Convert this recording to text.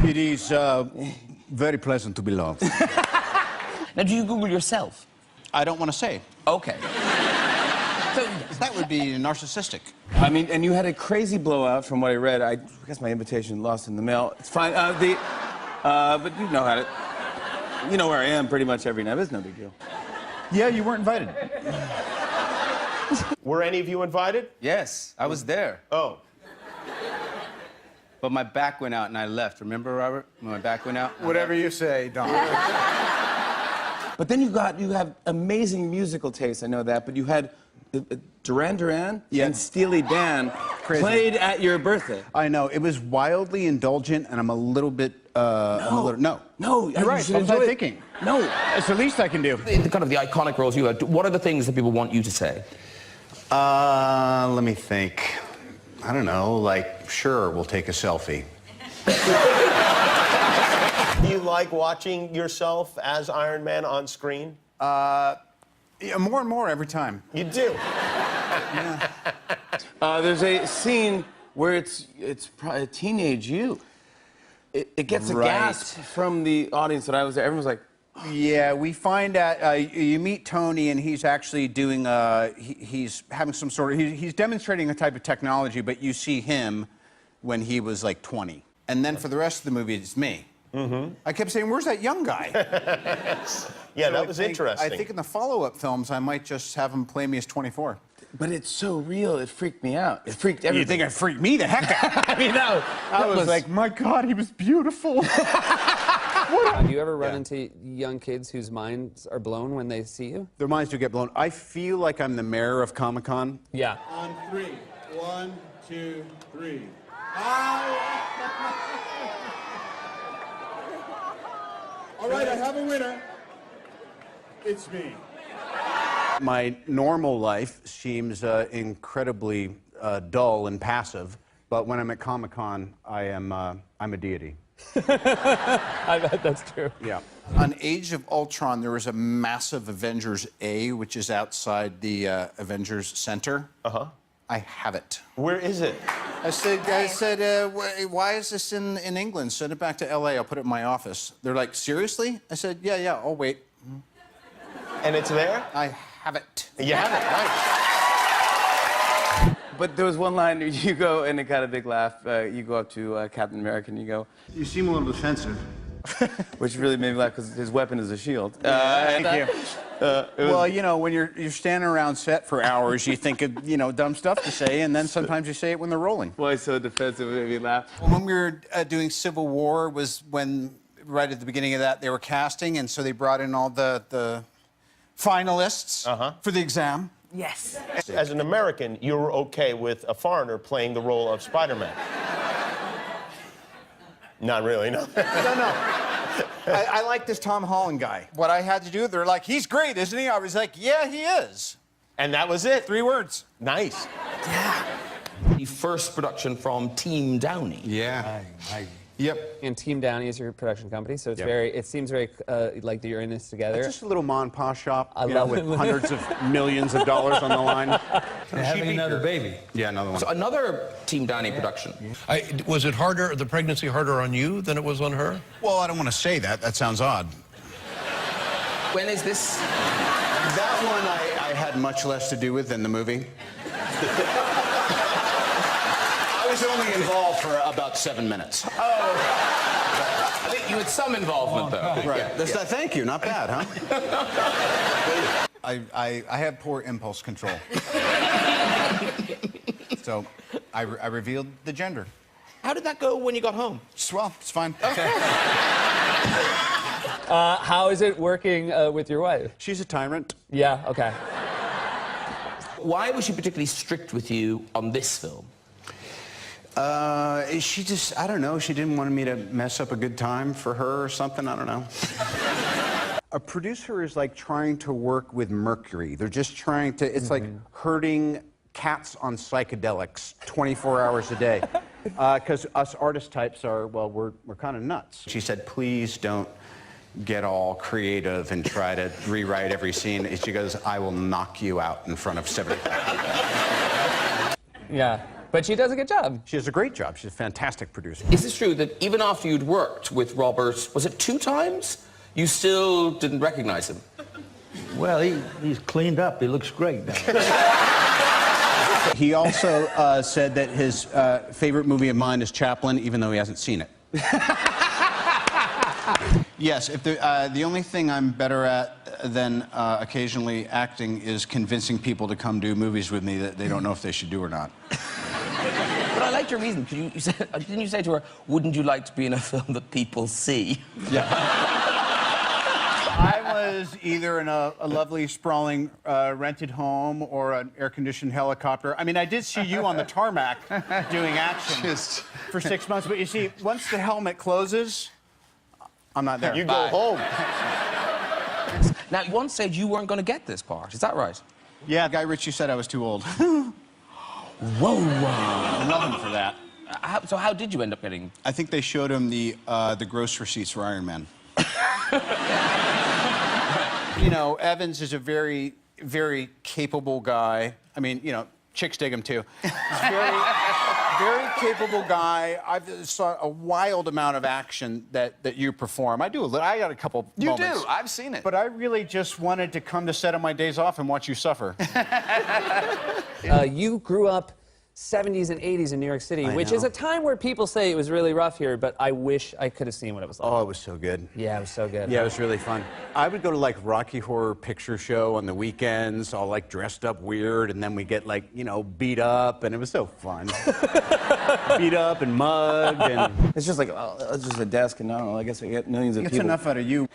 It is very pleasant to be loved. Now, do you Google yourself? I don't want to say. Okay. So, that would be narcissistic. I mean, and you had a crazy blowout from what I read. I guess my invitation lost in the mail. It's fine. But you know how to... You know where I am pretty much every night. It's no big deal. Yeah, you weren't invited. Were any of you invited? Yes, I was there. Oh. But my back went out and I left. Remember, Robert? When my back went out? Whatever you say, Don. But then you have amazing musical taste, I know that, but you had Duran Duran and Steely Dan played at your birthday. I know. It was wildly indulgent, and I'm a little bit, No, you're right. What was I thinking? No. It's the least I can do. The kind of the iconic roles you had, what are the things that people want you to say? Let me think. I don't know, like, sure, we'll take a selfie. Do you like watching yourself as Iron Man on screen? Yeah, more and more every time. You do? Yeah. There's a scene where it's probably a teenage you. It gets a gasp from the audience that I was there. Everyone's like... Yeah, we find out, you meet Tony, and he's actually doing, he's having some sort of, he's demonstrating a type of technology, but you see him when he was like 20. And then for the rest of the movie, it's me. Mm-hmm. I kept saying, where's that young guy? Yeah, so that was interesting. I think in the follow-up films, I might just have him play me as 24. But it's so real, it freaked me out. It freaked everybody. You think it freaked me the heck out? I mean, no. I was like, my God, he was beautiful. Have you ever run into young kids whose minds are blown when they see you? Their minds do get blown. I feel like I'm the mayor of Comic-Con. Yeah. On three. 1, 2, 3. All right, I have a winner. It's me. My normal life seems incredibly dull and passive, but when I'm at Comic-Con, I'm a deity. I bet that's true. Yeah. On Age of Ultron, there was a massive Avengers A, which is outside the Avengers Center. Uh-huh. I have it. Where is it? I said, why is this in England? Send it back to LA. I'll put it in my office. They're like, seriously? I said, yeah, I'll wait. And it's there? I have it. You have it, right. But there was one line, you go, and it got a big laugh, you go up to Captain America and you go... You seem a little defensive. Which really made me laugh, because his weapon is a shield. Thank you. Well, you know, when you're standing around set for hours, you think of, you know, dumb stuff to say, and then sometimes you say it when they're rolling. Why so defensive? It made me laugh. When we were doing Civil War was when, right at the beginning of that, they were casting, and so they brought in all the finalists for the exam. Yes. As an American, you were okay with a foreigner playing the role of Spider-Man? Not really, no. No. I like this Tom Holland guy. What I had to do, they're like, he's great, isn't he? I was like, yeah, he is. And that was it? 3 words. Nice. Yeah. The first production from Team Downey. Yeah. Yep. And Team Downey is your production company, so it's it seems very like you're in this together. It's just a little ma and pa shop, I you know, love with it. hundreds of millions of dollars on the line. Having another baby. Yeah, another one. So another Team Downey production. Was it harder, the pregnancy harder on you than it was on her? Well, I don't want to say that. That sounds odd. When is this? That one I had much less to do with than the movie. I was only involved for about 7 minutes. Oh. I think you had some involvement, though. Right. Thank you. Not bad, huh? I have poor impulse control. So I revealed the gender. How did that go when you got home? Well, it's fine. Okay. How is it working with your wife? She's a tyrant. Yeah, okay. Why was she particularly strict with you on this film? She just, I don't know, she didn't want me to mess up a good time for her or something, I don't know. A producer is like trying to work with mercury. They're just trying to, it's like herding cats on psychedelics 24 hours a day. Because us artist types are, well, we're kind of nuts. She said, please don't get all creative and try to rewrite every scene. She goes, I will knock you out in front of 75 people. Yeah. But she does a good job. She does a great job. She's a fantastic producer. Is it true that even after you'd worked with Robert, was it 2 times, you still didn't recognize him? Well, he's cleaned up. He looks great now. He also said that his favorite movie of mine is Chaplin, even though he hasn't seen it. Yes, if the only thing I'm better at than occasionally acting is convincing people to come do movies with me that they don't know if they should do or not. But I liked your reason. Didn't you say to her, wouldn't you like to be in a film that people see? Yeah. I was either in a lovely, sprawling, rented home or an air-conditioned helicopter. I mean, I did see you on the tarmac doing action for 6 months. But you see, once the helmet closes, I'm not there. You go home. Now, you once said you weren't going to get this part. Is that right? Yeah, Guy Ritchie said I was too old. Whoa. I love him for that. So how did you end up getting... I think they showed him the gross receipts for Iron Man. You know, Evans is a very, very capable guy. I mean, you know, chicks dig him too. He's very capable guy. I've saw a wild amount of action that you perform. I do a little. I got a couple moments. You do. I've seen it. But I really just wanted to come to set on my days off and watch you suffer. You grew up 70s and 80s in New York City, which is a time where people say it was really rough here, but I wish I could have seen what it was like. Oh, it was so good. Yeah, it was so good. Yeah, it was really fun. I would go to like Rocky Horror Picture Show on the weekends, all like dressed up weird, and then we get like, you know, beat up, and it was so fun. Beat up and mugged, and It's just like, it's just a desk, and I don't know, I guess I get millions of it's people. enough out of you.